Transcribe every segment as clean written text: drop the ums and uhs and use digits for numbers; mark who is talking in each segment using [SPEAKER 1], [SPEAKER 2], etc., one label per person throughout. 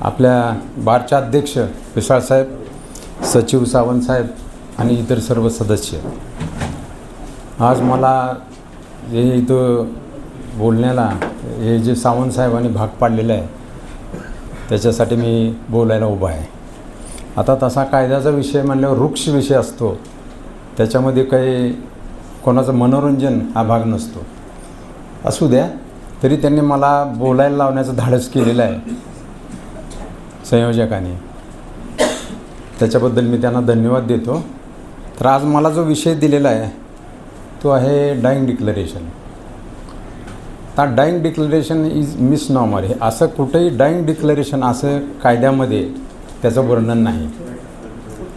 [SPEAKER 1] आपल्या बारचे अध्यक्ष पिसाळसाहेब, सचिव सावंतसाहेब आणि इतर सर्व सदस्य, आज मला हे इथं बोलण्याला हे जे सावंतसाहेबांनी भाग पाडलेलं आहे त्याच्यासाठी मी बोलायला उभा आहे. आता तसा कायद्याचा विषय म्हणल्यावर वृक्ष विषय असतो, त्याच्यामध्ये काही कोणाचं मनोरंजन हा भाग नसतो. असू द्या, तरी त्यांनी मला बोलायला लावण्याचं धाडस केलेलं आहे संयोजकांनी, त्याच्याबद्दल मी त्यांना धन्यवाद देतो. तर आज मला जो विषय दिलेला आहे तो आहे डाईंग डिक्लरेशन. आता डाईंग डिक्लरेशन इज मिसनॉमर. हे असं कुठेही डाईंग डिक्लरेशन असं कायद्यामध्ये त्याचं वर्णन नाही.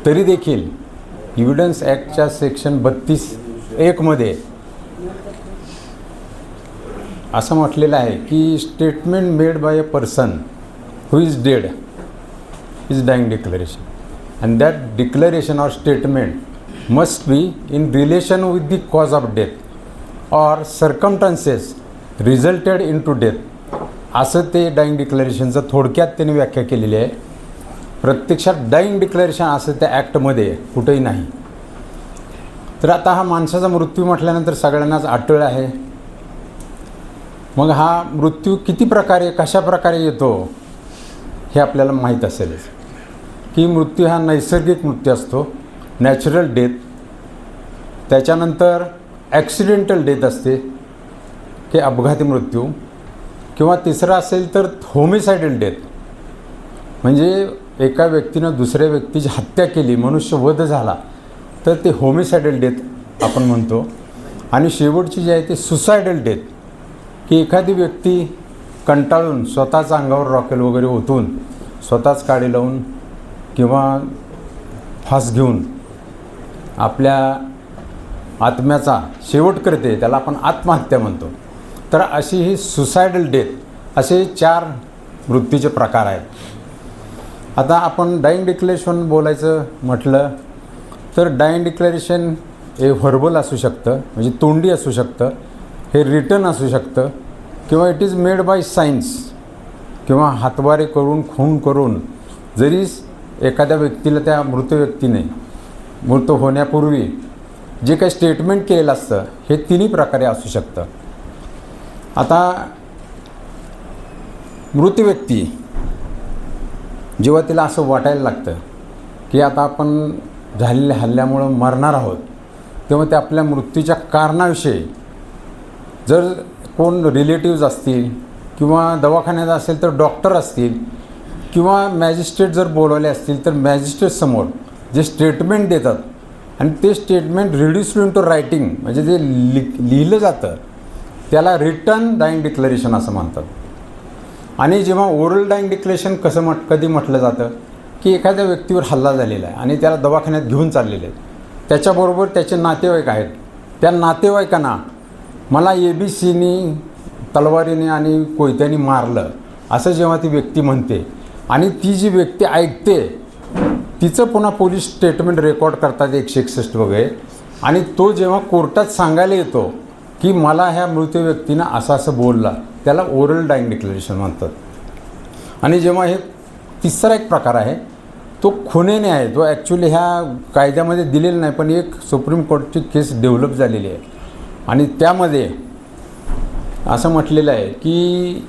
[SPEAKER 1] तरी देखील एव्हिडन्स ॲक्टच्या सेक्शन 32(1) मध्ये असं म्हटलेलं आहे की statement made by a person who is dead is dying declaration and that declaration or statement must be in relation with the cause of death or circumstances resulted into death. असं ते dyeing डिक्लरेशनचं थोडक्यात त्यांनी व्याख्या केलेली आहे. प्रत्यक्षात dyeing declaration असं त्या ॲक्टमध्ये कुठेही नाही. तर आता हा माणसाचा मृत्यू म्हटल्यानंतर सगळ्यांनाच अटळ आहे. मग हा मृत्यू किती प्रकारे कशा प्रकारे येतो हे आपल्याला माहीत असेलच की मृत्यू हा नैसर्गिक मृत्यू असतो, नॅचरल डेथ. त्याच्यानंतर ॲक्सिडेंटल डेथ असते की अपघाती मृत्यू, किंवा तिसरा असेल तर होमिसायडल डेथ, म्हणजे एका व्यक्तीनं दुसऱ्या व्यक्तीची हत्या केली, मनुष्यवध झाला तर ते होमिसायडल डेथ आपण म्हणतो. आणि शेवटची जी आहे ती सुसायडल डेथ, की एखादी व्यक्ती कंटाळून स्वतःच अंगावर रॉकेल वगैरे ओतून स्वतःच काडी लावून किंवा फास घेऊन आपल्या आत्म्याचा शेवट करते, त्याला आपण आत्महत्या म्हणतो. तर अशी ही सुसायडल डेथ, असे 4 मृत्यूचे प्रकार आहेत. आता आपण डाईंग डिक्लेरेशन बोलायचं म्हटलं तर डाईंग डिक्लेरेशन हे व्हर्बल असू शकतं, म्हणजे तोंडी असू शकतं, हे रिटन असू शकतं, किंवा it is made by science, किंवा हातवारे करून खून करून जरी एखाद्या व्यक्तीला त्या मृत व्यक्तीने मृत होण्यापूर्वी जे काही स्टेटमेंट केलेलं असतं हे तिन्ही प्रकारे असू शकतं. आता मृत व्यक्ती जेव्हा तिला असं वाटायला लागतं की आता आपण झालेल्या हल्ल्यामुळं मरणार आहोत, तेव्हा ते आपल्या मृत्यूच्या कारणाविषयी जर कोण रिलेटिव्ज असतील किंवा दवाखान्यात असेल तर डॉक्टर असतील किंवा मॅजिस्ट्रेट जर बोलवले असतील तर मॅजिस्ट्रेटसमोर जे स्टेटमेंट देतात आणि ते स्टेटमेंट रिड्यूस्ड इंटू रायटिंग, म्हणजे जे लिहिलं जातं त्याला रिटन डाईंग डिक्लरेशन असं म्हणतात. आणि जेव्हा ओरल डाईंग डिक्लेरेशन कधी म्हटलं जातं की एखाद्या व्यक्तीवर हल्ला झालेला आहे आणि त्याला दवाखान्यात घेऊन चाललेले आहेत, त्याच्याबरोबर त्याचे नातेवाईक आहेत, त्या नातेवाईकांना मला ABCनी तलवारीने आणि कोयत्याने मारलं असं जेव्हा ती व्यक्ती म्हणते आणि ती जी व्यक्ती ऐकते तिचं पुन्हा पोलीस स्टेटमेंट रेकॉर्ड करतात 161 वगैरे, आणि तो जेव्हा कोर्टात सांगायला येतो की मला ह्या मृत व्यक्तीनं असं असं बोलला, त्याला ओरल डाईंग डिक्लेरेशन म्हणतात. आणि जेव्हा हे तिसरा एक प्रकार आहे तो खुनेने आहे, जो ॲक्च्युली ह्या कायद्यामध्ये दिलेला नाही, पण एक सुप्रीम कोर्टची केस डेव्हलप झालेली आहे आणि त्यामध्ये असं म्हटलेलं आहे की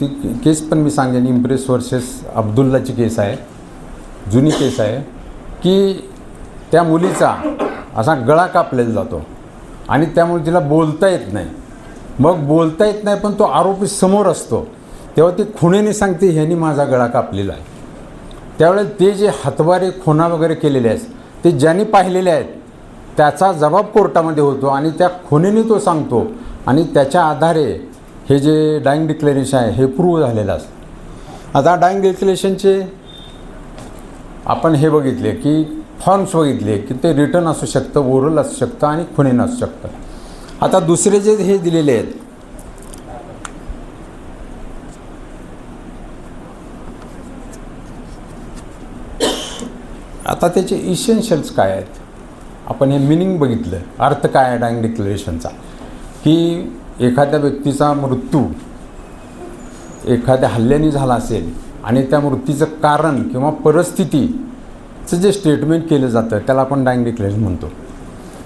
[SPEAKER 1] ती केस पण मी सांगेन, इम्प्रेस वर्सेस अब्दुल्लाची केस आहे, जुनी केस आहे, की त्या मुलीचा असा गळा कापलेला जातो आणि त्यामुळे तिला बोलता येत नाही. मग बोलता येत नाही पण तो आरोपी समोर असतो, तेव्हा ती खुनेने सांगते ह्यानी माझा गळा कापलेला आहे. त्यावेळेस ते जे हातवारे खुणा वगैरे केलेले आहेत ते ज्यांनी पाहिलेले आहेत त्याचा जबाब कोर्टामध्ये होतो आणि त्या खुनेने तो सांगतो आणि त्याच्या आधारे हे जे डाईंग डिक्लेरेशन आहे हे प्रूव्ह झालेलं असतं. आता डाईंग डिक्लेरेशनचे आपण हे बघितले की फॉर्म्स बघितले की ते रिटन असू शकतं, ओरल असू शकतं आणि खुनेनं असू शकतं. आता दुसरे जे हे दिलेले आहेत आता त्याचे इसेन्शियल्स काय आहेत, आपण हे मिनिंग बघितलं, अर्थ काय आहे डाईंग डिक्लेरेशनचा, की एखाद्या व्यक्तीचा मृत्यू एखाद्या हल्ल्याने झाला असेल आणि त्या मृत्यूचं कारण किंवा परिस्थितीचं जे स्टेटमेंट केलं जातं त्याला आपण डायिंग डिक्लेरेशन म्हणतो.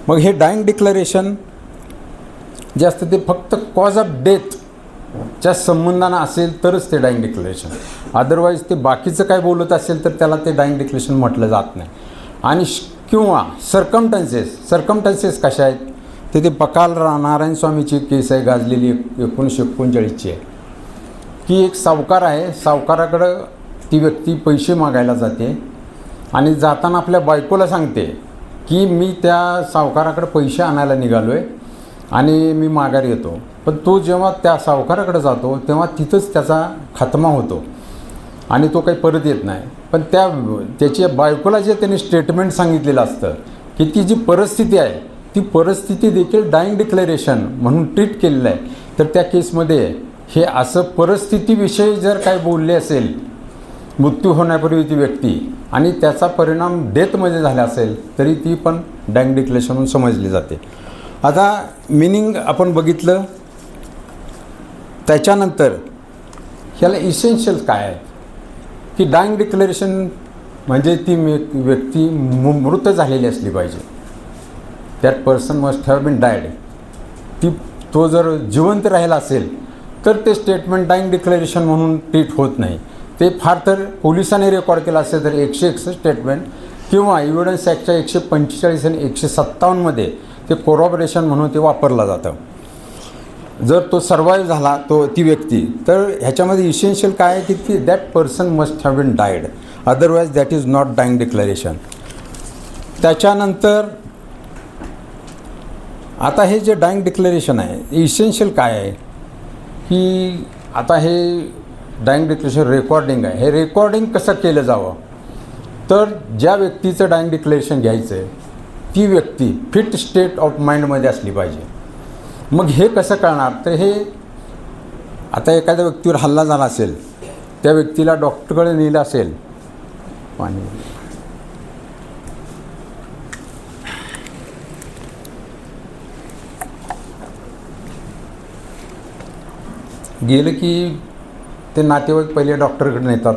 [SPEAKER 1] मग हे डायिंग डिक्लेरेशन जे असतं ते फक्त कॉज ऑफ डेथच्या संबंधानं असेल तरच ते डायिंग डिक्लेरेशन. अदरवाईज ते बाकीचं काय बोलत असेल तर त्याला ते डायिंग डिक्लेरेशन म्हटलं जात नाही. आणि किंवा सर्कमटन्सेस कशा आहेत तर ते बकाल नारायण स्वामीची केस आहे गाजलेली 1939ची आहे की एक सावकार आहे, सावकाराकडं ती व्यक्ती पैसे मागायला जाते आणि जाताना आपल्या बायकोला सांगते की मी त्या सावकाराकडे पैसे आणायला निघालो आहे आणि मी माघारी येतो. पण तो जेव्हा त्या सावकाराकडे जातो तेव्हा तिथंच त्याचा खात्मा होतो आणि तो काही परत येत नाही. पण त्याच्या बायकोला जे त्यांनी स्टेटमेंट सांगितलेलं असतं की ती जी परिस्थिती आहे ती परिस्थिती देखील डायिंग डिक्लेरेशन म्हणून ट्रीट केलेलं आहे. तर त्या केसमध्ये हे असं परिस्थितीविषयी जर काय बोलले असेल मृत्यू होण्यापूर्वी ती व्यक्ती आणि त्याचा परिणाम डेथमध्ये झाला असेल तरी ती पण डायिंग डिक्लेरेशन म्हणून समजली जाते. आता मिनिंग आपण बघितलं. त्याच्यानंतर ह्याला इसेन्शियल काय आहे की डायिंग डिक्लेरेशन म्हणजे ती व्यक्ती मृत झालेली असली पाहिजे. That person must have been died. तो जर जिवंत राहिला असेल तर ते स्टेटमेंट डायिंग डिक्लेरेशन म्हणून ट्रीट होत नाही. ते फार तर पोलिसांनी रेकॉर्ड केलं असेल तर 161 स्टेटमेंट किंवा एव्हिडन्स ॲक्टच्या 145 आणि 157मध्ये ते कोरॉबरेशन म्हणून ते वापरलं जातं. जर तो सर्वाईव्ह झाला ती व्यक्ती तर ह्याच्यामध्ये इसेन्शियल काय आहे की that person must have been died, otherwise that is not dying declaration. त्याच्यानंतर आता हे जे डायिंग डिक्लेरेशन आहे इसेन्शियल काय आहे की आता हे डायिंग डिक्लेरेशन रेकॉर्डिंग आहे. हे रेकॉर्डिंग कसं केलं जावं तर ज्या व्यक्तीचं डायिंग डिक्लेरेशन घ्यायचं आहे ती व्यक्ती फिट स्टेट ऑफ माइंडमध्ये असली पाहिजे. मग हे कसं कळणार तर हे आता एखाद्या व्यक्तीवर हल्ला झाला असेल त्या व्यक्तीला डॉक्टरकडे नेलं असेल पाणी गेलं की ते नातेवाईक पहिले डॉक्टरकडे नेतात.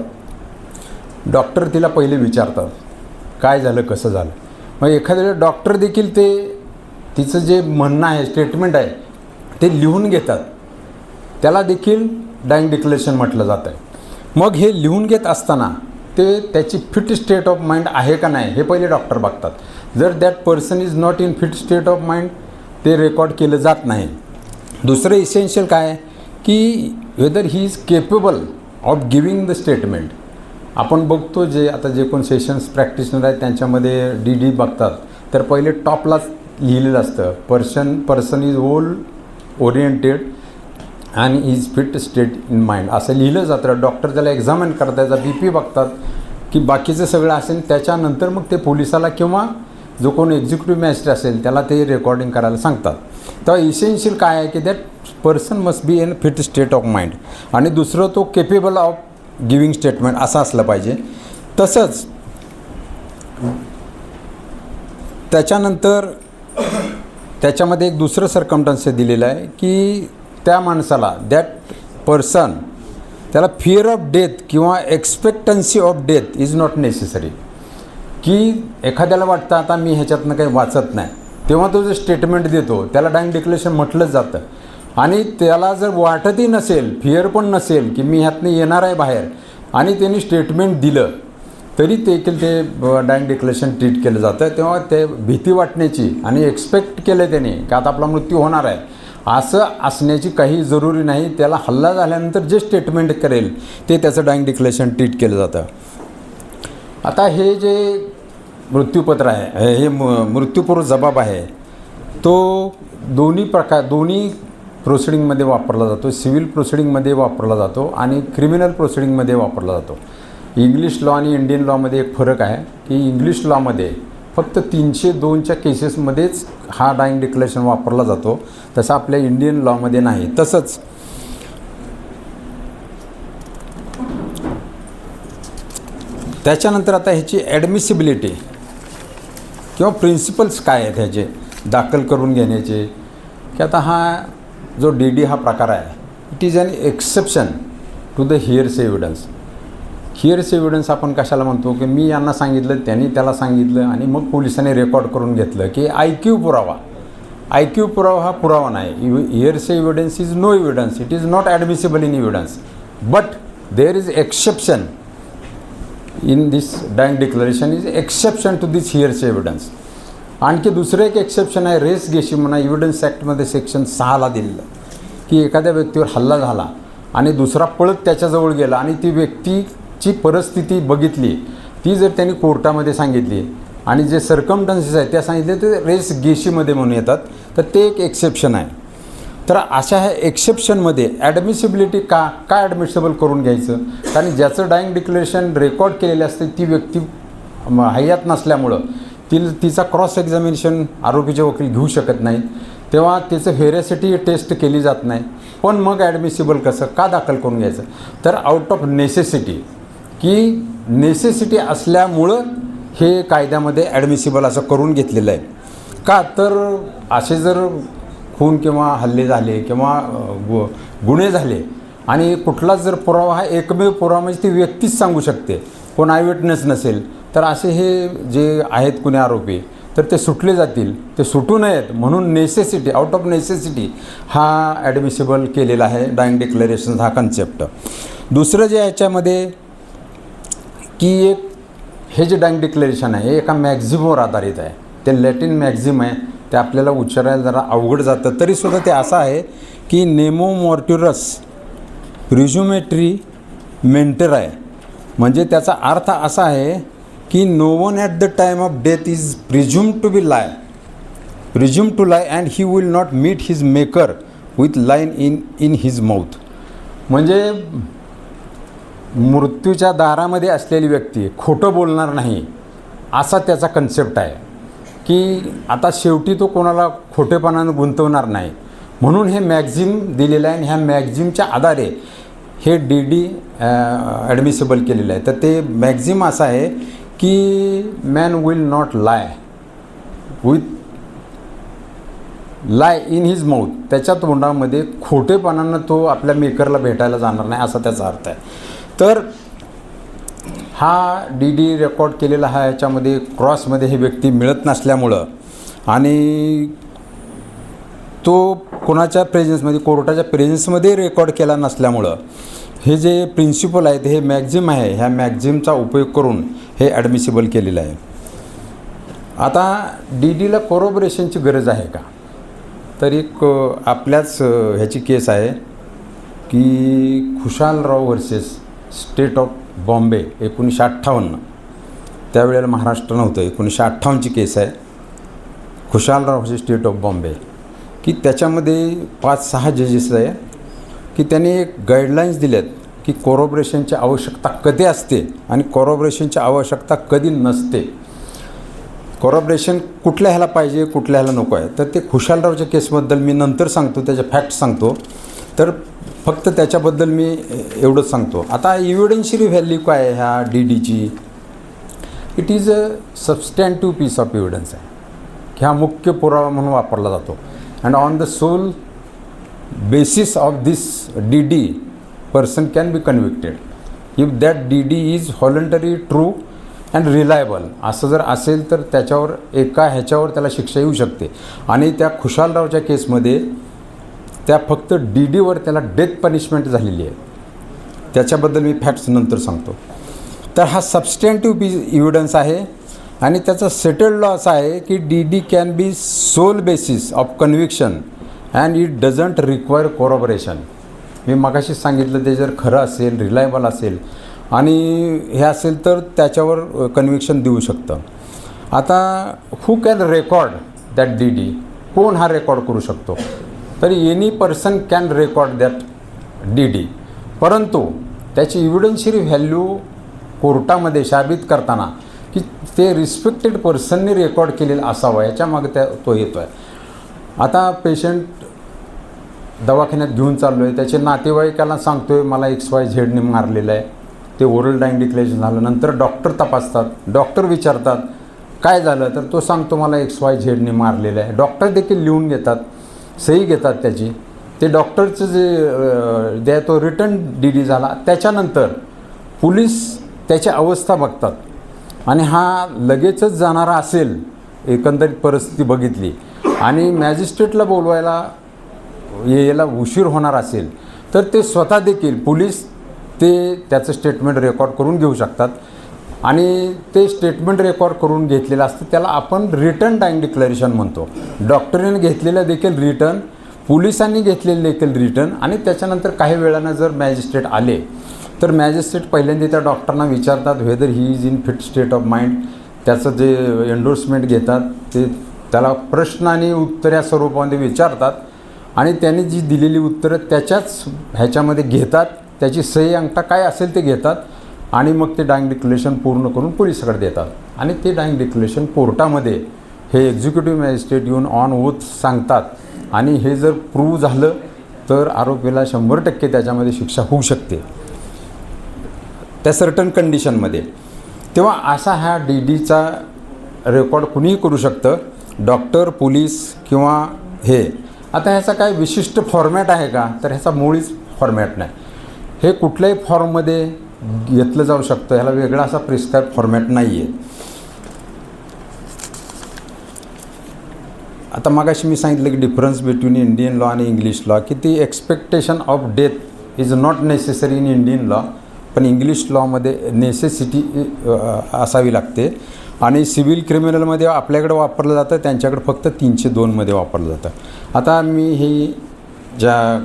[SPEAKER 1] डॉक्टर तिला पहिले विचारतात काय झालं कसं झालं. मग एखाद्या वेळेस डॉक्टर देखील तिचं जे म्हणणं आहे स्टेटमेंट आहे ते लिहून घेतात. त्याला देखील डायिंग डिक्लेरेशन म्हटलं जातं. मग हे लिहून घेत असताना त्याची फिट स्टेट ऑफ माइंड आहे का नाही हे पहिले डॉक्टर बघतात. जर that person is not in fit state of mind ते रेकॉर्ड केलं जात नाही. दुसरं इसेन्शियल काय आहे की weather he is capable of giving the statement. आपण बघतो आता जे कोण सेशन्स प्रॅक्टिशनर आहेत त्यांच्यामध्ये डी बघतात तर पहिले टॉपलाच लिहिलेलं असतं पर्सन इज होल ओरिएंटेड आणि is fit state in mind असं लिहिलं जातं. डॉक्टर त्याला एक्झामिन करतात, त्याचा BP बघतात की बाकीचं सगळं असेल. त्याच्यानंतर मग ते पोलिसाला किंवा जो कोण एक्झिक्युटिव्ह मॅजिस्ट्रेट असेल त्याला ते रेकॉर्डिंग करायला सांगतात. तेव्हा इसेन्शियल काय आहे की that person must be in fit state of mind आणि दुसरं तो केपेबल ऑफ गिविंग स्टेटमेंट असं असलं पाहिजे. तसंच त्याच्यानंतर त्याच्यामध्ये एक दुसरं सर्कमस्टन्स दिलेलं आहे की त्या माणसाला दॅट पर्सन त्याला फिअर ऑफ डेथ किंवा expectancy of death is not necessary. की एखाद्याला वाटतं आता मी ह्याच्यातनं काही वाचत नाही तेव्हा तो जे स्टेटमेंट देतो त्याला डायिंग डिक्लेरेशन म्हटलंच जातं. आणि त्याला जर वाटतही नसेल फिअर पण नसेल की मी ह्यातनं येणार आहे बाहेर आणि त्यांनी स्टेटमेंट दिलं तरी देखील ते डायिंग डिक्लेरेशन ट्रीट केलं जातं. तेव्हा ते भीती वाटण्याची आणि एक्सपेक्ट केलं त्याने की आता आपला मृत्यू होणार आहे असं असण्याची काही जरुरी नाही. त्याला हल्ला झाल्यानंतर जे स्टेटमेंट करेल ते त्याचं डायिंग डिक्लेरेशन ट्रीट केलं जातं. आता हे जे मृत्यूपत्र आहे हे मृत्यूपूर्व जबाब आहे तो दोन्ही प्रोसिडिंगमध्ये वापरला जातो. सिव्हिल प्रोसिडिंगमध्ये वापरला जातो आणि क्रिमिनल प्रोसिडिंगमध्ये वापरला जातो. इंग्लिश लॉ आणि इंडियन लॉमध्ये एक फरक आहे की इंग्लिश लॉमध्ये फक्त 302च्या केसेसमध्येच हा डायिंग डिक्लेरेशन वापरला जातो, तसं आपल्या इंडियन लॉमध्ये नाही. तसंच त्याच्यानंतर आता ह्याची ॲडमिसिबिलिटी किंवा प्रिन्सिपल्स काय आहेत ह्याचे दाखल करून घेण्याचे की आता हा जो DD हा प्रकार आहे it is an exception to the hearsay evidence. Hearsay evidence आपण कशाला म्हणतो की मी यांना सांगितलं, त्यांनी त्याला सांगितलं आणि मग पोलिसांनी रेकॉर्ड करून घेतलं की IQ पुरावा. IQ पुरावा हा पुरावा नाही. Hearsay evidence is no evidence, it is not admissible in evidence, but there is exception in this dying declaration is exception to this hearsay evidence. आणखी दुसरं एक एक्सेप्शन आहे रेस गेशी म्हणा एव्हिडन्स ॲक्टमध्ये सेक्शन 6 दिलेलं की एखाद्या व्यक्तीवर हल्ला झाला आणि दुसरा पळत त्याच्याजवळ गेला आणि ती व्यक्तीची परिस्थिती बघितली, ती जर त्यांनी कोर्टामध्ये सांगितली आणि जे सर्कमस्टन्सेस आहेत त्या सांगितले ते रेस गेशीमध्ये म्हणून येतात, तर ते एक एक्सेप्शन आहे. तर अशा ह्या एक्सेप्शनमध्ये ॲडमिसिबिलिटी का ॲडमिसिबल करून घ्यायचं, कारण ज्याचं डायिंग डिक्लेरेशन रेकॉर्ड केलेले असते ती व्यक्ती हयात नसल्यामुळं तिचा क्रॉस एक्झामिनेशन आरोपीचे वकील घेऊ शकत नाहीत, तेव्हा त्याचं व्हेरॅसिटी टेस्ट केली जात नाही. पण मग ॲडमिसिबल कसं का दाखल करून घ्यायचं, तर आउट ऑफ नेसेसिटी, की नेसेसिटी असल्यामुळं हे कायद्यामध्ये ॲडमिसिबल असं करून घेतलेलं आहे. का तर असे जर खून किंवा हल्ले झाले किंवा गुन्हे झाले आणि कुठलाच जर पुरावा हा एकमेव पुरावा म्हणजे ती व्यक्तीच सांगू शकते, कोण आय विटनेस नसेल, तर असे हे जे आहेत कुणी आरोपी तर ते सुटले जातील, ते सुटू नयेत म्हणून नेसेसिटी, आउट ऑफ नेसेसिटी हा ॲडमिसिबल केलेला आहे डायिंग डिक्लेरेशन हा कन्सेप्ट. दुसरं जे याच्यामध्ये की एक हे जे डायिंग डिक्लेरेशन आहे हे एका मॅक्झिमवर आधारित आहे. ते लॅटिन मॅक्झिम आहे, ते आपल्याला उच्चारायला जरा अवघड जातं, तरीसुद्धा ते असं आहे की नेमो मॉर्ट्युरस प्रिझ्युमेटरी मेंटर आहे. म्हणजे त्याचा अर्थ असा आहे की no one at the time of death is presume to lie and he will not meet his maker with line in his mouth. म्हणजे मृत्यूच्या दारामध्ये असलेली व्यक्ती खोटं बोलणार नाही असा त्याचा कन्सेप्ट आहे, की आता शेवटी तो कोणाला खोटेपणानं गुंतवणार नाही म्हणून हे मॅक्झिम दिलेलं आहे आणि ह्या मॅक्झिमच्या आधारे हे DD ॲडमिसिबल केलेलं आहे. तर ते मॅक्झिम असं आहे की man will not lie in his mouth, त्याच्या तोंडामध्ये खोटेपणानं तो आपल्या मेकरला भेटायला जाणार नाही असा त्याचा अर्थ आहे. तर हा DD रेकॉर्ड केलेला हा याच्यामध्ये क्रॉसमध्ये हे व्यक्ती मिळत नसल्यामुळं आणि तो कोणाच्या प्रेझेन्समध्ये कोर्टाच्या प्रेझेन्समध्ये रेकॉर्ड केला नसल्यामुळं हे जे प्रिन्सिपल आहेत हे मॅक्झिम आहे, ह्या मॅक्झिमचा उपयोग करून हे ॲडमिसिबल केलेलं आहे. आता DDला कोरोबरेशनची गरज आहे का, तर एक आपल्याच ह्याची केस आहे की खुशालराव वर्सेस स्टेट ऑफ बॉम्बे 1958, त्यावेळेला महाराष्ट्र नव्हतं, 1958ची केस आहे खुशालराव वर्सेस स्टेट ऑफ बॉम्बे, की त्याच्यामध्ये 5-6 जजेस आहे की त्यांनी एक गाईडलाईन्स दिल्यात की कोरोबरेशनची आवश्यकता कधी असते आणि कोरोबरेशनची आवश्यकता कधी नसते. कोरोबरेशन कुठल्या ह्याला पाहिजे कुठल्या ह्याला नको आहे, तर ते खुशालरावच्या केसबद्दल मी नंतर सांगतो, त्याचे फॅक्ट सांगतो, तर फक्त त्याच्याबद्दल मी एवढंच सांगतो. आता एव्हिडन्शियरी व्हॅल्यू काय आहे ह्या DDची, it is a substantive piece of evidence आहे, ह्या मुख्य पुरावा म्हणून वापरला जातो. And on the sole basis of this DD person can be convicted if that DD is voluntary, true and reliable. असं जर असेल तर त्याच्यावर एका ह्याच्यावर त्याला शिक्षा येऊ शकते. आणि त्या खुशालरावच्या केसमध्ये त्या फक्त DDवर त्याला डेथ पनिशमेंट झालेली आहे, त्याच्याबद्दल मी फॅक्ट्स नंतर सांगतो. तर हा सबस्टँटिव्ह एव्हिडन्स आहे आणि त्याचा सेटल्ड लॉ असा आहे की DD can be sole basis of conviction and it doesn't require corroboration. मी मगाशी सांगितलं ते जर खरं असेल, रिलायबल असेल आणि हे असेल तर त्याच्यावर कन्व्हिक्शन देऊ शकतं. आता who can record that DD, कोण हा रेकॉर्ड करू शकतो, तर any person can record that DD, परंतु त्याची एव्हिडन्शियरी व्हॅल्यू कोर्टामध्ये साबित करताना की ते रिस्पेक्टेड पर्सननी रेकॉर्ड केलेलं असावं याच्यामागे तो येतो आहे. आता पेशंट दवाखान्यात घेऊन चाललो आहे, त्याचे नातेवाईकाला सांगतो आहे मला XYZने मारलेलं आहे, ते ओरल डायिंग डिक्लेरेशन झालं, नंतर डॉक्टर तपासतात, डॉक्टर विचारतात काय झालं, तर तो सांगतो मला XYZने मारलेलं आहे. डॉक्टर देखील लिहून घेतात, सही घेतात त्याची, ते डॉक्टरचं जे द्या तो रिटर्न DD झाला. त्याच्यानंतर पोलीस त्याची अवस्था बघतात आणि हा लगेचच जाणारा असेल, एकंदरीत परिस्थिती बघितली आणि मॅजिस्ट्रेटला बोलवायला यायला उशीर होणार असेल तर ते स्वतः देखील पोलीस त्याचं स्टेटमेंट रेकॉर्ड करून घेऊ शकतात आणि ते स्टेटमेंट रेकॉर्ड करून घेतलेलं असतं त्याला आपण रिटर्न डायिंग डिक्लेरेशन म्हणतो. डॉक्टरने घेतलेलं देखील रिटर्न, पोलिसांनी घेतलेलं देखील रिटर्न आणि त्याच्यानंतर काही वेळानं जर मॅजिस्ट्रेट आले तर मॅजिस्ट्रेट पहिल्यांदा त्या डॉक्टरना विचारतात whether he is in fit state of mind. त्याचं जे एंडोर्समेंट घेतात ते त्याला प्रश्न आणि उत्तर या स्वरूपामध्ये विचारतात आणि त्यांनी जी दिलेली उत्तरं त्याच्याच ह्याच्यामध्ये घेतात, त्याची सही अंगठा काय असेल ते घेतात आणि मग ते डायिंग डिक्लेरेशन पूर्ण करून पोलिसाकडे देतात आणि ते डायिंग डिक्लेरेशन कोर्टामध्ये हे एक्झिक्युटिव्ह मॅजिस्ट्रेट येऊन ऑन ओथ सांगतात आणि हे जर प्रूव्ह झालं तर आरोपीला 100% त्याच्यामध्ये शिक्षा होऊ शकते त्या सर्टन कंडिशनमध्ये. तेव्हा असा हा DDचा रेकॉर्ड कुणीही करू शकतं, डॉक्टर, पोलीस किंवा हे. आता ह्याचा काय विशिष्ट फॉर्मॅट आहे का, तर ह्याचा मुळीच फॉर्मॅट नाही. हे कुठल्याही फॉर्ममध्ये घेतलं जाऊ शकतं, ह्याला वेगळा असा प्रिस्क्राईब फॉर्मॅट नाही आहे. आता मगाशी मी सांगितलं की डिफरन्स बिटवीन इंडियन लॉ आणि इंग्लिश लॉ, की ती expectation of death is not necessary in Indian law, पण इंग्लिश लॉमध्ये नेसेसिटी असावी लागते आणि सिव्हिल क्रिमिनलमध्ये आपल्याकडे वापरलं जातं, त्यांच्याकडे फक्त 302मध्ये वापरलं जातं. आता मी हे ज्या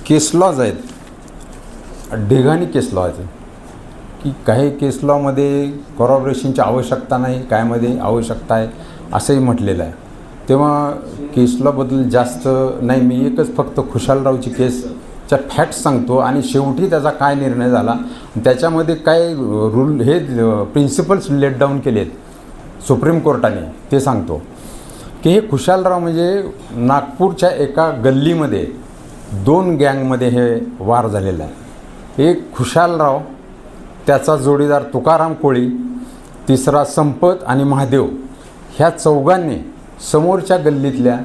[SPEAKER 1] केस लॉज आहेत, ढिगाणी केस लॉ आहेत की काही केस लॉमध्ये कॉरॉबरेशनची आवश्यकता नाही, कायमध्ये आवश्यकता आहे असंही म्हटलेलं आहे. तेव्हा केस लॉबद्दल जास्त नाही, मी एकच फक्त खुशालरावची केसच्या फॅक्ट्स सांगतो आणि शेवटी त्याचा काय निर्णय झाला, त्याच्यामध्ये काय रूल हे प्रिन्सिपल्स लेट डाऊन केलेत सुप्रीम कोर्टाने ते सांगतो. की हे खुशालराव म्हणजे नागपूरच्या एका गल्लीमध्ये 2 गँगमध्ये हे वार झालेला आहे. एक खुशालराव, त्याचा जोडीदार तुकाराम कोळी, तिसरा संपत आणि महादेव, ह्या चौघांनी समोरच्या गल्लीतल्या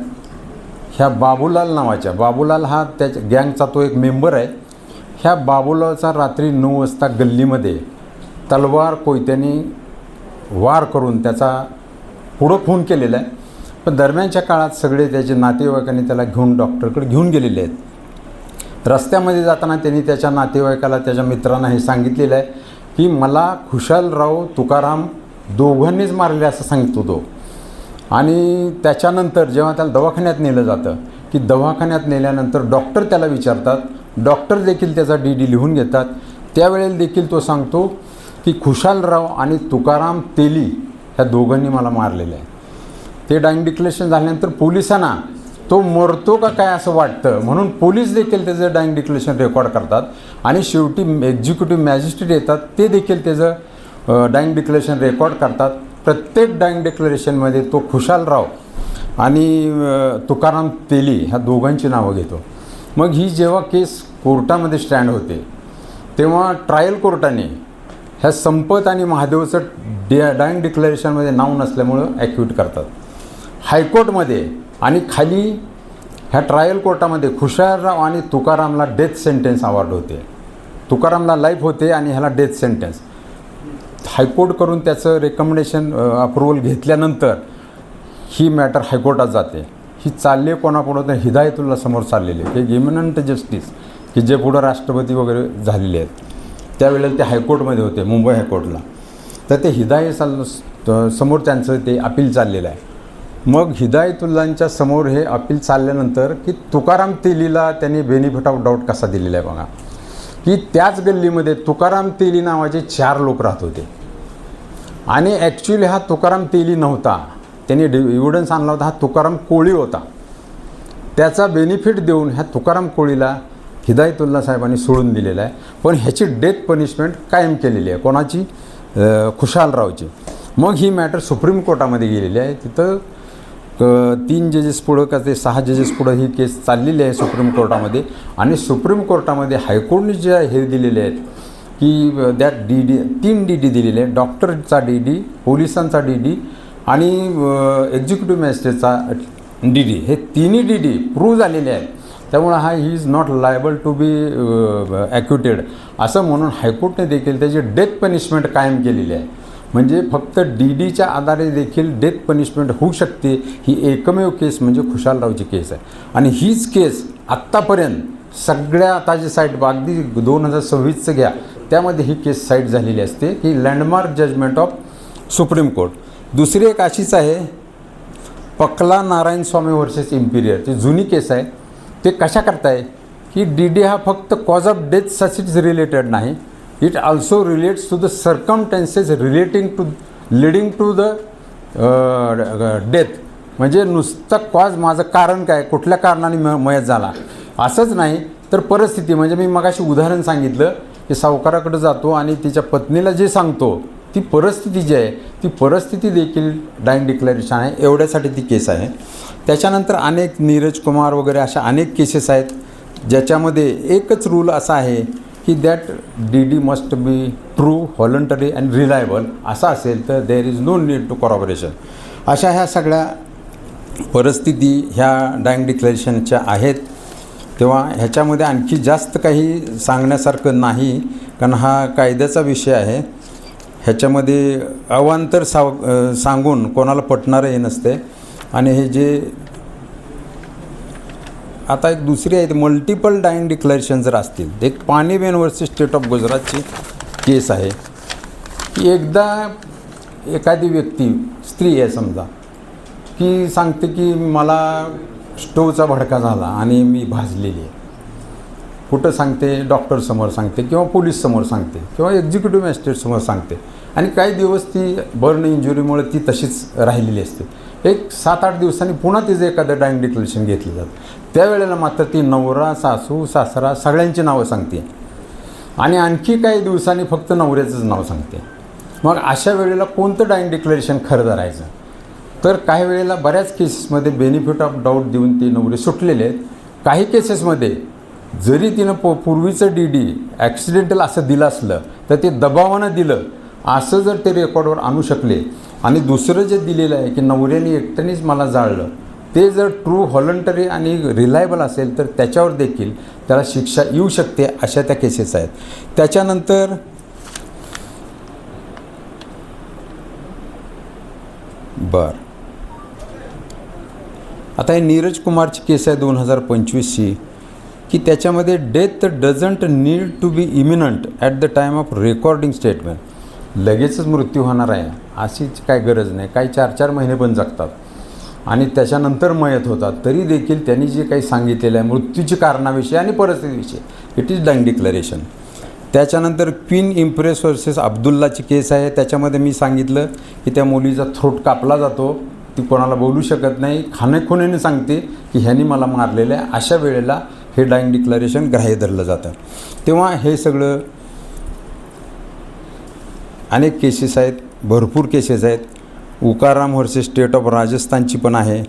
[SPEAKER 1] ह्या बाबूलाल नावाच्या, बाबूलाल हा त्याच्या गँगचा तो एक मेंबर आहे, ह्या बाबूलालचा रात्री 9 वाजता गल्लीमध्ये तलवार कोयत्याने वार करून त्याचा पुढं खून केलेला आहे. पण दरम्यानच्या काळात सगळे त्याचे नातेवाईकांनी त्याला घेऊन डॉक्टरकडे घेऊन गेलेले आहेत. रस्त्यामध्ये जाताना त्यांनी त्याच्या नातेवाईकाला, त्याच्या मित्रांना हे सांगितलेलं आहे की मला खुशालराव, तुकाराम दोघांनीच मारले असं सांगतो तो. आणि त्याच्यानंतर जेव्हा त्याला दवाखान्यात नेलं जातं की दवाखान्यात नेल्यानंतर डॉक्टर त्याला विचारतात, डॉक्टर देखील त्याचा DD लिहून घेतात. त्यावेळेला देखील तो सांगतो की खुशालराव आणि तुकाराम तेली ह्या दोघांनी मला मारलेलं आहे. ते डायिंग डिक्लेरेशन झाल्यानंतर पोलिसांना तो मरतो का काय असं वाटतं, म्हणून पोलीस देखील त्याचं डायिंग डिक्लेरेशन रेकॉर्ड करतात आणि शेवटी एक्झिक्युटिव्ह मॅजिस्ट्रेट येतात, ते देखील त्याचं डायिंग डिक्लेरेशन रेकॉर्ड करतात. प्रत्येक डायिंग डिक्लेरेशनमध्ये तो खुशालराव आणि तुकाराम तेली ह्या दोघांची नावं घेतो. मग ही जेव्हा केस कोर्टामध्ये स्टँड होते तेव्हा ट्रायल कोर्टाने ह्या संपत आणि महादेवचं डायिंग डिक्लेरेशनमध्ये नाव नसल्यामुळं ॲक्यूट करतात. हायकोर्टमध्ये आणि खाली ह्या ट्रायल कोर्टामध्ये खुशालराव आणि तुकारामला डेथ सेंटेन्स अवॉर्ड होते. तुकारामला लाईफ होते आणि ह्याला डेथ सेंटेन्स. हायकोर्ट करून त्याचं रेकमेंडेशन अप्रुव्हल घेतल्यानंतर ही मॅटर हायकोर्टात जाते. ही चालली कोणापुढं तर हिदायतुल्ला समोर चाललेली आहे, की इमिनंट जस्टिस की जे पुढं राष्ट्रपती वगैरे झालेले आहेत. त्यावेळेला ते हायकोर्टमध्ये होते, मुंबई हायकोर्टला. तर ते हिदायत समोर त्यांचं ते अपील चाललेलं आहे. मग हिदायतुल्लांच्या समोर हे अपील चालल्यानंतर की तुकाराम तेलीला त्यांनी बेनिफिट ऑफ डाऊट कसा दिलेला आहे बघा, की त्याच गल्लीमध्ये तुकाराम तेली नावाचे 4 लोक राहत होते आणि ॲक्च्युली हा तुकाराम तेली नव्हता. त्यांनी एव्हिडन्स आणला होता, हा तुकाराम कोळी होता. त्याचा बेनिफिट देऊन ह्या तुकाराम कोळीला हिदायतुल्ला साहेबांनी सोडून दिलेला आहे. पण ह्याची डेथ पनिशमेंट कायम केलेली आहे. कोणाची? खुशालरावची. मग ही मॅटर सुप्रीम कोर्टामध्ये गेलेली आहे. तिथं 3 जजेस पुढं का ते 6 जजेस पुढं ही केस चाललेली आहे सुप्रीम कोर्टामध्ये. आणि सुप्रीम कोर्टामध्ये हायकोर्टने जे हे दिलेले आहेत की त्या DD 3 DD दिलेले आहे. डॉक्टरचा DD, पोलिसांचा DD आणि एक्झिक्युटिव्ह मॅजिस्ट्रेटचा DD. हे तिन्ही DD प्रूव्ह झालेले आहेत. त्यामुळे हा he is not liable to be acquitted असं म्हणून हायकोर्टने देखील त्याची डेथ पनिशमेंट कायम केलेली आहे. म्हणजे फक्त DDच्या आधारे देखील डेथ पनिशमेंट होऊ शकते ही एकमेव केस म्हणजे खुशालरावची केस आहे. आणि हीच केस आत्तापर्यंत सगळ्या आता जे साईट अगदी 2026चं घ्या त्यामध्ये ही केस साईट झालेली असते की landmark judgment of Supreme Court. दुसरी एक अशीच आहे पकला नारायण स्वामी वर्सेस इम्पिरियर, ती जुनी केस आहे. ते कशा करताय की DD हा फक्त कॉज ऑफ डेथ सचिच रिलेटेड नाही, it also relates to the circumstances leading to the death. म्हणजे नुसतं कॉज माझं कारण काय कुठल्या कारणाने मयत झाला असंच नाही तर परिस्थिती. म्हणजे मी मगाशी उदाहरण सांगितलं की सावकाराकडे जातो आणि तिच्या पत्नीला जे सांगतो ती परिस्थिती जी आहे ती परिस्थिती देखील डायिंग डिक्लेरेशन आहे, एवढ्यासाठी ती केस आहे. त्याच्यानंतर अनेक नीरज कुमार वगैरे अशा अनेक केसेस आहेत ज्याच्यामध्ये एकच रूल असा आहे की that DD must be true, voluntary and reliable. असा असेल तर there is no need to corroboration. अशा ह्या सगळ्या परिस्थिती ह्या डायिंग डिक्लेरेशनच्या आहेत. तेव्हा ह्याच्यामध्ये आणखी जास्त काही सांगण्यासारखं नाही कारण हा कायद्याचा विषय आहे. ह्याच्यामध्ये अवांतर सांगून कोणाला पटणारही नसते. आणि हे जे आता एक दुसरी आहे मल्टिपल डायिंग डिक्लेरेशन जर असतील, एक पानीबेन वर्सेस स्टेट ऑफ गुजरातची केस आहे की एकदा एखादी व्यक्ती स्त्री आहे समजा की सांगते की मला स्टोवचा भडका झाला आणि मी भाजलेली आहे. कुठं सांगते? डॉक्टरसमोर सांगते किंवा पोलीससमोर सांगते किंवा एक्झिक्युटिव्ह मॅजिस्ट्रेटसमोर सांगते. आणि काही दिवस ती बर्न इंजुरीमुळे ती तशीच राहिलेली असते. एक 7-8 दिवसांनी पुन्हा तिचं एखादं डायिंग डिक्लेरेशन घेतलं जातं. त्यावेळेला मात्र ती नवरा, सासू, सासरा सगळ्यांची नावं सांगते आणि आणखी काही दिवसांनी फक्त नवऱ्याचंच नाव सांगते. मग अशा वेळेला कोणतं डायिंग डिक्लेरेशन खरं धरायचं? तर काही वेळेला बऱ्याच केसेसमध्ये बेनिफिट ऑफ डाऊट देऊन ते नवरे सुटलेले आहेत. काही केसेसमध्ये जरी तिनं पूर्वीचं DD ॲक्सिडेंटल असं दिलं असलं तर ते दबावानं दिलं असं जर ते रेकॉर्डवर आणू शकले आणि दुसरं जे दिलेलं आहे की नवऱ्याने एकट्यानेच मला जाळलं ते जर ट्रू, व्हॉलंटरी आणि रिलायबल असेल तर त्याच्यावर देखील त्याला शिक्षा येऊ शकते. अशा त्या केसेस आहेत. त्याच्यानंतर आता हे नीरज कुमारची केस आहे 2025ची की त्याच्यामध्ये death doesn't need to be imminent at the time of recording statement. लगेचच मृत्यू होणार आहे अशीच काय गरज नाही. काही 4-4 महिने पण जगतात आणि त्याच्यानंतर मयत होतात. तरी देखील त्यांनी जे काही सांगितलेलं आहे मृत्यूची कारणाविषयी आणि परिस्थितीविषयी इट इज डायिंग डिक्लेरेशन. त्याच्यानंतर क्वीन इम्प्रेस वर्सेस अब्दुल्लाची केस आहे. त्याच्यामध्ये मी सांगितलं की त्या मुलीचा थ्रोट कापला जातो, ती कोणाला बोलू शकत नाही, खाणेखुणेने सांगते की ह्यानी मला मारलेलं आहे. अशा वेळेला हे डायिंग डिक्लेरेशन ग्राह्य धरलं जातं. तेव्हा हे सगळं अनेक केसेस आहेत, भरपूर केसेस आहेत. उकाराम वर्सेस स्टेट ऑफ राजस्थानची पण आहे,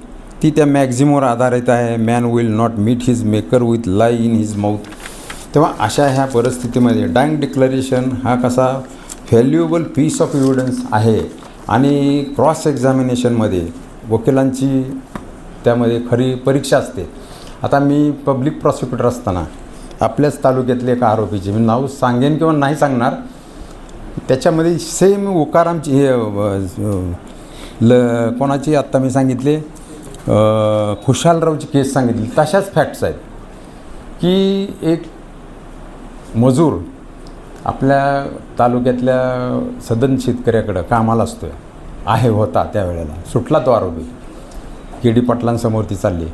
[SPEAKER 1] ती त्या मॅक्झिमवर आधारित आहे. Man will not meet his maker with lie in his mouth. तेव्हा अशा ह्या परिस्थितीमध्ये डायिंग डिक्लेरेशन हा कसा व्हॅल्युएबल पीस ऑफ एव्हिडन्स आहे आणि क्रॉस एक्झामिनेशनमध्ये वकिलांची त्यामध्ये खरी परीक्षा असते. आता मी पब्लिक प्रॉसिक्युटर असताना आपल्याच तालुक्यातले एका आरोपीचे मी नाव सांगेन किंवा नाही सांगणार, त्याच्यामध्ये सेम उकारामची हे कोणाची आत्ता मी सांगितले खुशालरावची केस सांगितली. तशाच फॅक्ट्स आहेत की एक मजूर आपल्या तालुक्यातल्या सदन शेतकऱ्याकडं कामाला असतो आहे होता त्यावेळेला. सुटला तो आरोपी, KD पाटलांसमोर ती चालली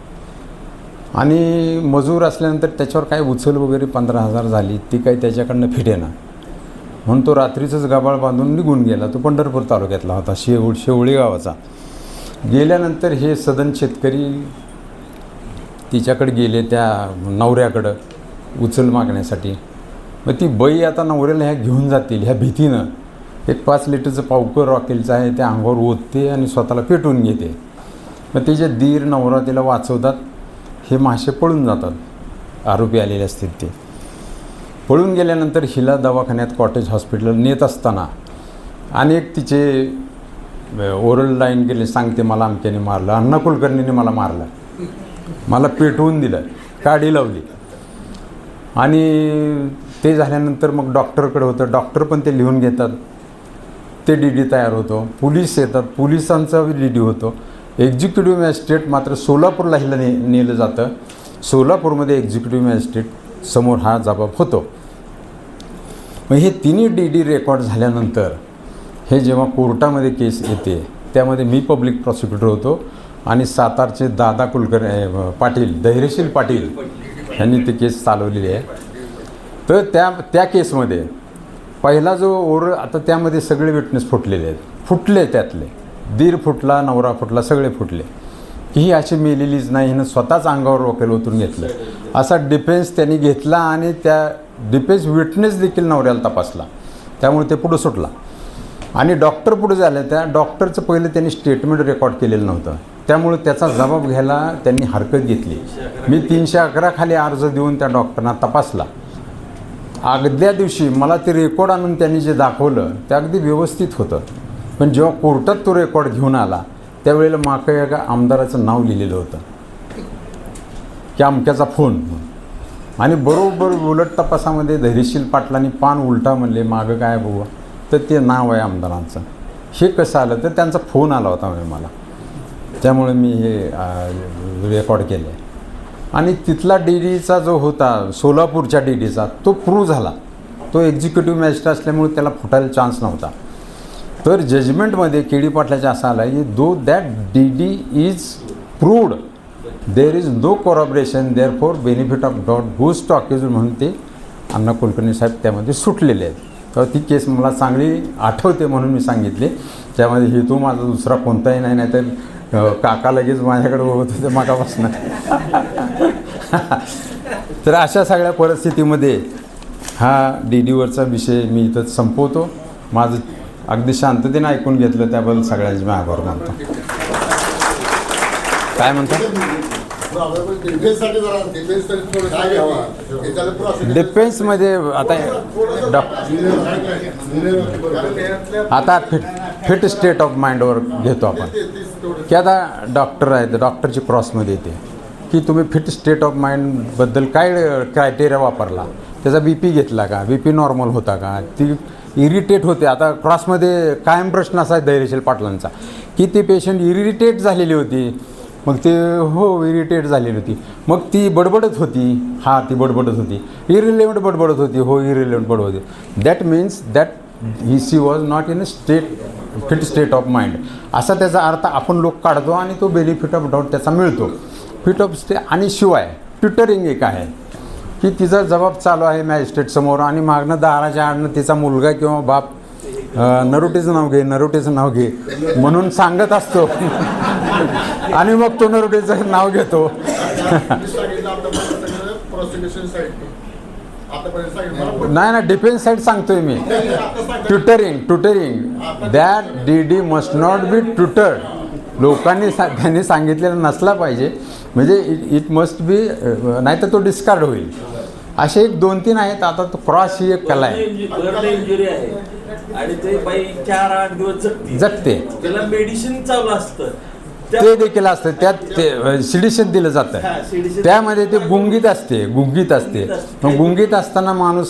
[SPEAKER 1] आणि मजूर असल्यानंतर त्याच्यावर काय उचल वगैरे 15,000 झाली, ती काही त्याच्याकडनं फिटेना म्हणून तो रात्रीचंच गाबाळ बांधून निघून गेला. तो पंढरपूर तालुक्यातला होता, शेवळी गावाचा. गेल्यानंतर हे सदन शेतकरी तिच्याकडे गेले त्या नवऱ्याकडं उचल मागण्यासाठी. मग ती बाई आता नवऱ्याला ह्या घेऊन जातील ह्या भीतीनं एक 5 लिटरचं पावकर रॉकेलचं आहे त्या अंगावर ओतते आणि स्वतःला पेटवून घेते. मग तिचे दीर नवरा तिला वाचवतात. हे मासे पळून जातात, आरोपी आलेले असतील ते. पळून गेल्यानंतर हिला दवाखान्यात कॉटेज हॉस्पिटल नेत असताना अनेक तिचे ओरल लाईन गेले, सांगते मला अमक्याने मारलं, अण्णा कुलकर्णीने मला मारलं, मला पेटवून दिलं. काडी लावली. आणि ते झाल्यानंतर मग डॉक्टरकडे होतं, डॉक्टर पण ते लिहून घेतात, ते DD तयार होतो. पोलीस येतात, पोलिसांचा DD होतो. एक्झिक्युटिव्ह मॅजिस्ट्रेट मात्र सोलापूरला हिला नेलं जातं. सोलापूरमध्ये एक्झिक्युटिव्ह मॅजिस्ट्रेट समोर हा जबाब होतो. मग हे तिन्ही DD रेकॉर्ड झाल्यानंतर हे जेव्हा कोर्टामध्ये केस येते, त्यामध्ये मी पब्लिक प्रॉसिक्युटर होतो आणि सातारचे दादा पाटील, धैर्यशील पाटील यांनी ती केस चालवलेली आहे. तर त्या केसमध्ये पहिला जो आता त्यामध्ये सगळे विटनेस फुटले त्यातले दीर फुटला, नवरा फुटला, सगळे फुटले की ही अशी मेलेलीच नाही, हिनं स्वतःच अंगावर वकील ओतून घेतलं असा डिफेन्स त्यांनी घेतला. आणि त्या डिफेन्स विटनेस देखील नवऱ्याला तपासला, त्यामुळे ते पुढं सुटला. आणि डॉक्टर पुढे झाले, त्या डॉक्टरचं पहिलं त्यांनी स्टेटमेंट रेकॉर्ड केलेलं नव्हतं, त्यामुळे त्याचा जबाब घ्यायला त्यांनी हरकत घेतली. मी 311 खाली अर्ज देऊन त्या डॉक्टरना तपासला. अगद्या दिवशी मला ते रेकॉर्ड आणून त्यांनी जे दाखवलं ते अगदी व्यवस्थित होतं. पण जेव्हा कोर्टात तो रेकॉर्ड घेऊन आला त्यावेळेला मागं एका आमदाराचं नाव लिहिलेलं होतं की अमक्याचा फोन. आणि बरोबर उलट तपासामध्ये धैर्यशील पाटलांनी पान उलटा म्हणले, मागं काय बघू, तर ते नाव आहे आमदारांचं. हे कसं आलं तर त्यांचा फोन आला होता मला, त्यामुळे मी हे रेकॉर्ड केलं आहे. आणि तिथला DDचा जो होता सोलापूरच्या DDचा तो प्रूव्ह झाला. तो एक्झिक्युटिव्ह मॅजिस्ट्रेट असल्यामुळे त्याला फुटायला चान्स नव्हता. तर जजमेंटमध्ये KD पाटलाच्या असं आला की though that DD is proved there is no corroboration there for benefit of doubt goes to accused म्हणून ते अण्णा कुलकर्णी साहेब त्यामध्ये सुटलेले आहेत. तर ती केस मला चांगली आठवते म्हणून मी सांगितले. त्यामध्ये हेतू माझा दुसरा कोणताही नाही, नाही तर काका लगेच माझ्याकडे होत होते मागापासून. तर अशा सगळ्या परिस्थितीमध्ये हा DDवरचा विषय मी इथं संपवतो. माझं अगदी शांततेने ऐकून घेतलं त्याबद्दल सगळ्यांचे मी आभार मानतो. काय म्हणता? डिफेन्समध्ये आता फिट स्टेट ऑफ माइंडवर घेतो आपण की आता डॉक्टर आहेत, डॉक्टरची क्रॉसमध्ये येते की तुम्ही फिट स्टेट ऑफ माइंडबद्दल काय क्रायटेरिया वापरला, त्याचा BP घेतला का, BP नॉर्मल होता का, ती इरिटेट होते. आता क्रॉसमध्ये कायम प्रश्न असा आहे धैर्यशील पाटलांचा की ती पेशंट इरिटेट झालेली होती. मग ते हो इरिटेट झालेली होती, मग ती बडबडत होती, हा ती बडबडत होती, इरिलेव्हंट बडबडत होती, हो इरिलेव्हंट बडबडत होती. That means that she was not in a fit state of mind असा त्याचा अर्थ आपण लोक काढतो आणि तो बेनिफिट ऑफ डाऊट त्याचा मिळतो. Fit of stay. आणि शिवाय ट्युटरिंग एक आहे की तिचा जबाब चालू आहे मॅजिस्ट्रेटसमोर आणि मागणं दाराच्या आडनं तिचा मुलगा किंवा बाप नरोटेचं नाव घे म्हणून सांगत असतो आणि मग तो नरोटेचं नाव घेतो. नाही डिफेन्स साईड सांगतोय मी. Tutoring that DD must not be tutored. लोकांनी त्यांनी सांगितलेलं नसला पाहिजे, म्हणजे इट मस्ट बी, नाही तर तो डिस्कार्ड होईल. असे एक 2-3 आहेत. आता तो क्रॉस ही एक कला आहे
[SPEAKER 2] आणि ते बाई 4-8 दिवस
[SPEAKER 1] जगते,
[SPEAKER 2] त्याला मेडिसिन चालू असतं,
[SPEAKER 1] ते देखील असतं. त्यात ते सिडिशन दिलं जातं, त्यामध्ये ते गुंगीत असते. मग गुंगीत असताना माणूस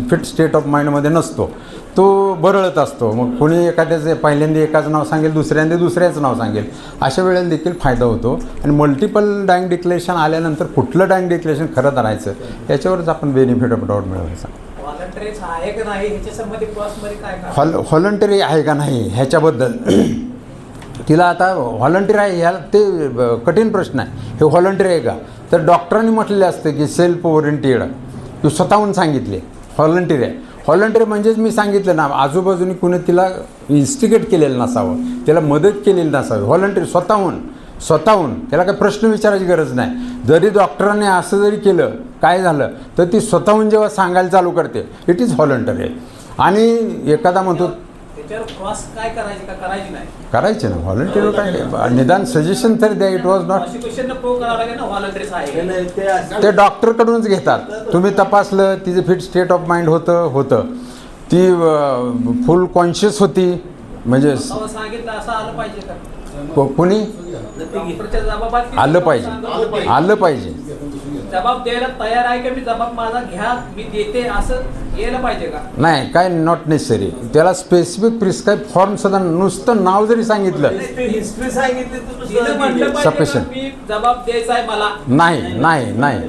[SPEAKER 1] फिट स्टेट ऑफ माइंडमध्ये नसतो, तो बरळत असतो. मग कोणी एखाद्याचं पहिल्यांदा एकाचं नाव सांगेल, दुसऱ्यांदा दुसऱ्याचं नाव सांगेल, अशा वेळेला देखील फायदा होतो. आणि मल्टिपल डायिंग डिक्लेरेशन आल्यानंतर कुठलं डायिंग डिक्लेरेशन खरं धरायचं याच्यावरच आपण बेनिफिट ऑफ डाऊट मिळवायचा. व्हॉलंटरी आहे का नाही ह्याच्याबद्दल तिला आता व्हॉलंटियर आहे ह्याला ते कठीण प्रश्न आहे. हे व्हॉलंटियर आहे का, तर डॉक्टरांनी म्हटलेलं असतं की सेल्फ ओरिएंटेड, तू स्वतःहून सांगितले व्हॉलंटियर आहे. व्हॉलंटियर म्हणजेच मी सांगितलं ना, आजूबाजूनी कुणी तिला इन्स्टिगेट केलेलं नसावं, त्याला मदत केलेली नसावी. व्हॉलंटियर स्वतःहून त्याला काही प्रश्न विचारायची गरज नाही. जरी डॉक्टरांनी असं जरी केलं काय झालं तर ती स्वतःहून जेव्हा सांगायला चालू करते इट इज व्हॉलंटियर आहे. आणि एखादा म्हणतो करायचे ना व्हॉलंटियर, काय निदान सजेशन तरी द्या. इट वॉज नॉट, ते डॉक्टरकडूनच घेतात. तुम्ही तपासलं तिचं फिट स्टेट ऑफ माइंड होतं, ती फुल कॉन्शियस होती, म्हणजे कोणी आलं पाहिजे.
[SPEAKER 3] जबाब द्यायला तयार आहे का मी जबाब माझा घ्या मी देते असं यायला पाहिजे का?
[SPEAKER 1] नाही, काय नॉट नेसेसरी. त्याला स्पेसिफिक प्रिस्क्राईब फॉर्म सुद्धा नुसतं नाव जरी सांगितलं
[SPEAKER 2] हिस्ट्री सांगितली तर
[SPEAKER 3] तिथं म्हटलं पाहिजे का
[SPEAKER 1] Sufficient.
[SPEAKER 3] मी जबाब द्यायचा आहे मला.
[SPEAKER 1] नाही.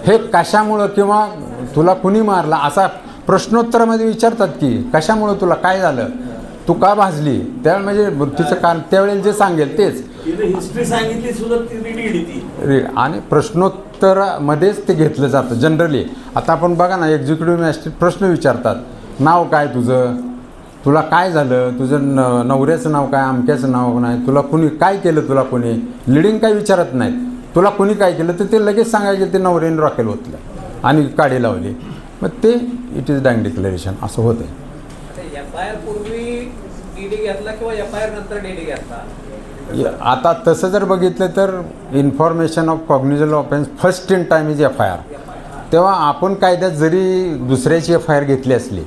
[SPEAKER 1] हे कशामुळं किंवा तुला कुणी मारला असा प्रश्नोत्तरामध्ये विचारतात की कशामुळं तुला काय झालं, तू का भाजली, त्यावेळेला म्हणजे मृत्यूचं कारण त्यावेळेला जे सांगेल तेच.
[SPEAKER 2] तिने हिस्ट्री सांगितली सुद्धा ती ती
[SPEAKER 1] आणि प्रश्नोत्तरामध्येच ते घेतलं जातं जनरली. आता आपण बघा ना, एक्झिक्युटिव्ह मॅजिस्ट्रेट प्रश्न विचारतात, नाव काय तुझं, तुला काय झालं, तुझं नवऱ्याचं नाव काय, अमक्याचं नाव नाही, तुला कुणी काय केलं, तुला कुणी लिडिंग काय विचारत नाहीत, तुला कुणी काय केलं तर ते लगेच सांगायचे ते नवऱ्याने रॉकेल होतलं आणि काडी लावली. मग ते इट इज डायंग डिक्लेरेशन असं होतं.
[SPEAKER 3] FIR पूर्वी DD घेतला किंवा FIR नंतर DD घेतला?
[SPEAKER 1] आता तसं जर बघितलं तर information of cognizable offence first in time is FIR. तेव्हा आपण कायद्यात जरी दुसऱ्याची FIR घेतली असली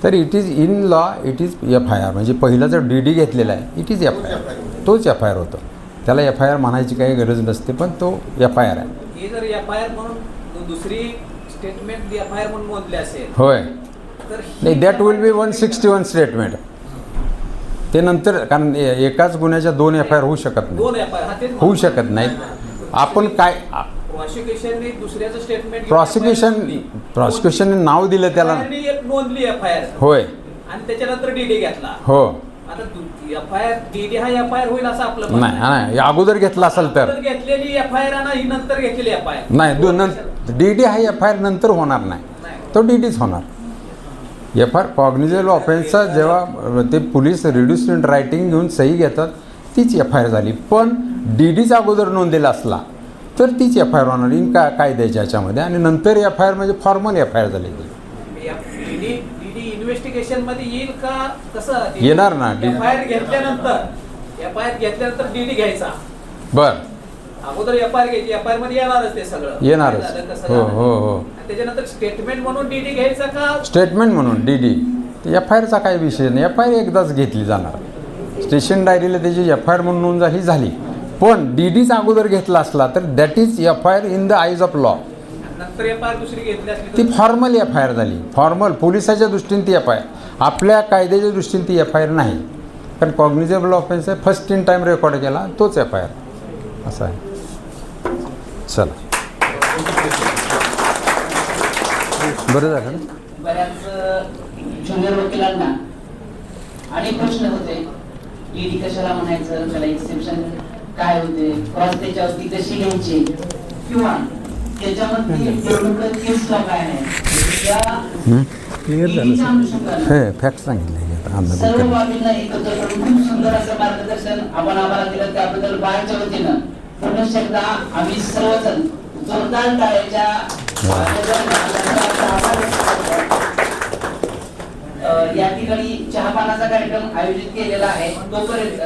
[SPEAKER 1] तर it is in law it is FIR. म्हणजे पहिला जर DD घेतलेला आहे इट इज FIR, तोच FIR होतो. त्याला FIR म्हणायची काही गरज नसते, पण तो FIR आहे.
[SPEAKER 3] हे जर FIR म्हणून दुसरी स्टेटमेंट FIR म्हणून मोजले असेल
[SPEAKER 1] होय,
[SPEAKER 3] तर
[SPEAKER 1] नाही, दॅट विल बी 161 स्टेटमेंट. ते नंतर कारण एकाच गुन्ह्याच्या 2 FIR होऊ शकत नाही,
[SPEAKER 3] 2 FIR हा तेच
[SPEAKER 1] होऊ शकत नाहीत. आपण काय
[SPEAKER 3] प्रॉसिक्युशनने दुसऱ्याचं स्टेटमेंट
[SPEAKER 1] प्रॉसिक्युशनने नाव दिलं त्याला,
[SPEAKER 3] एक नोंदली FIR
[SPEAKER 1] होय
[SPEAKER 3] आणि त्याच्यानंतर DD घेतला.
[SPEAKER 1] हो.
[SPEAKER 3] आता FIR DD हा FIR होईल असं आपलं म्हणणं आहे.
[SPEAKER 1] नाही, अगोदर घेतला असेल तर
[SPEAKER 3] नंतर घेतलेली FIR आणि ही नंतर घेतलेली FIR
[SPEAKER 1] नाही, DD हा FIR नंतर होणार नाही, तो DDच होणार. FIR कॉग्निझल ऑफेन्सचा जेव्हा ते पोलीस रिड्यूस्ड इन रायटिंग घेऊन सही घेतात तीच FIR झाली. पण DDचा अगोदर नोंदलेला असला तर तीच FIR होणार इन कायद्याच्या याच्यामध्ये, आणि नंतर FIR म्हणजे फॉर्मल FIR झाली.
[SPEAKER 3] DD इन्व्हेस्टिगेशन मध्ये येईल का कसं?
[SPEAKER 1] येणार ना.
[SPEAKER 3] FIR घेतल्यानंतर DD घ्यायचा.
[SPEAKER 1] बर,
[SPEAKER 3] अगोदर FIR घ्यायची, FIR मध्ये येणारच ते सगळं
[SPEAKER 1] येणारच.
[SPEAKER 3] काय झालं, कसं
[SPEAKER 1] हो
[SPEAKER 3] झालं.
[SPEAKER 1] हो हो.
[SPEAKER 3] आणि त्याच्यानंतर स्टेटमेंट म्हणून DD घ्यायचा का?
[SPEAKER 1] स्टेटमेंट म्हणून DD. FIRचा काही विषय नाही, FIR एकदाच घेतली जाणार. स्टेशन डायरीला त्याची FIR म्हणून नोंद ही झाली. पण DDचा अगोदर घेतला असला तर that is FIR in the eyes of law.
[SPEAKER 3] नंतर FIR दुसरी घेतली असली
[SPEAKER 1] ती फॉर्मल FIR झाली. फॉर्मल पोलिसाच्या दृष्टीने ती FIR, आपल्या कायद्याच्या दृष्टीने ती FIR नाही. कारण कॉग्निझेबल ऑफेन्स आहे, फर्स्ट इन टाईम रेकॉर्ड केला तोच FIR असं आहे. चला, बरं झालं ना.
[SPEAKER 4] बऱ्याच ज्युनियर वकिलांना अनेक प्रश्न होते, DD कशाला म्हणायचं, त्याला एक्सेप्शन काय होते, क्रॉस त्याच्यावरती कशी घ्यायची, किंवा त्याच्यामध्ये डेव्हलपमेंट केसला काय आहे, या DD अनुषंगाने
[SPEAKER 1] हे फॅक्ट सांगितले
[SPEAKER 4] सर्व बाबींना एकत्र करून खूप सुंदर असं मार्गदर्शन आम्हाला दिलं. त्याबद्दल बाळच्या वतीनं पुनश्च एकदा आम्ही सर्वजण जोरदार टाळ्याच्या या ठिकाणी चहापानाचा कार्यक्रम आयोजित केलेला आहे. तोपर्यंत